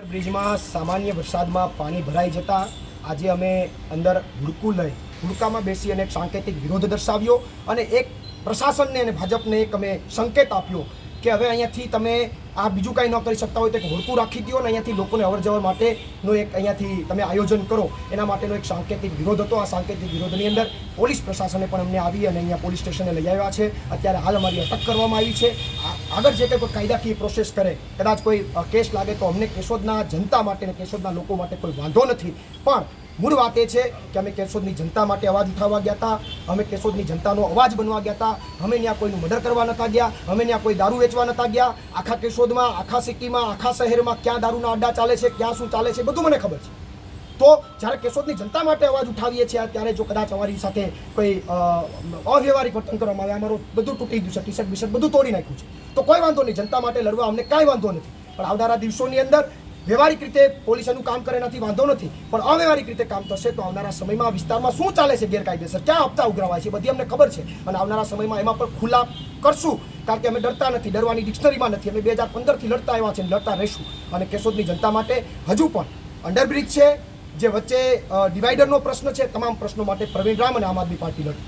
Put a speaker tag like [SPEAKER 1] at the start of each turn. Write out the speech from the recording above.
[SPEAKER 1] બ્રિજમાં સામાન્ય વરસાદમાં પાણી ભરાઈ જતા આજે અમે અંદર હુડકું લઈ હુડકામાં બેસી અને એક સાંકેતિક વિરોધ દર્શાવ્યો અને એક પ્રશાસનને અને ભાજપને એક અમે સંકેત આપ્યો કે હવે અહીંયાથી તમે આ બીજું કાંઈ ન કરી શકતા હોય તો એક હુડકું રાખી દો અને અહીંયાથી લોકોને અવરજવર માટેનો એક અહીંયાથી તમે આયોજન કરો, એના માટેનો એક સાંકેતિક વિરોધ હતો. આ સાંકેતિક વિરોધની અંદર પોલીસ પ્રશાસને પણ અમને આવી અને અહીંયા પોલીસ સ્ટેશને લઈ આવ્યા છે. અત્યારે હાલ અમારી અટક કરવામાં આવી છે. આગળ જે કંઈ કાયદાકીય પ્રોસેસ કરે, કદાચ કોઈ કેસ લાગે તો અમને કેશોદના જનતા માટે અને કેશોદના લોકો માટે કોઈ વાંધો નથી, પણ મૂળ વાત એ છે કે અમે કેશોદની જનતા માટે અવાજ ઉઠાવવા ગયા હતા. અમે કેશોદની જનતાનો અવાજ બનવા ગયા હતા. અમે ત્યાં કોઈનું મર્ડર કરવા નહોતા ગયા. અમે ત્યાં કોઈ દારૂ વેચવા નહોતા ગયા. આખા કેશોદમાં, આખા સિટીમાં, આખા શહેરમાં ક્યાં દારૂના અડ્ડા ચાલે છે, ક્યાં શું ચાલે છે, બધું મને ખબર છે. તો જ્યારે કેશોદની જનતા માટે અવાજ ઉઠાવીએ છીએ ત્યારે જો કદાચ અમારી સાથે કોઈ અવ્યવહારિક વર્તન કરવામાં આવે, અમારું બધું તૂટી ગયું છે, ટી શર્ટ બીશર્ટ બધું તોડી નાખ્યું છે, તો કોઈ વાંધો નહીં. જનતા માટે લડવા અમને કાંઈ વાંધો નથી. પણ આવનારા દિવસોની અંદર વ્યવહારિક રીતે પોલીસ એનું કામ કરે નથી, વાંધો નથી, પણ અવ્યવહારિક રીતે કામ થશે તો આવનારા સમયમાં વિસ્તારમાં શું ચાલે છે ગેરકાયદેસર, ક્યાં હપ્તા ઉઘરાવાય છે, બધી અમને ખબર છે. અને આવનારા સમયમાં એમાં પણ ખુલ્લા કરશું, કારણ કે અમે ડરતા નથી, ડરવાની ડિક્શનરીમાં નથી. અમે 2015થી લડતા આવ્યા છે, લડતા રહીશું. અને કેશોદની જનતા માટે હજુ પણ અંડરબ્રિજ છે, જે વચ્ચે ડિવાઈડરનો પ્રશ્ન છે, તમામ પ્રશ્નો માટે પ્રવીણ રામ અને આમ આદમી પાર્ટી લડે.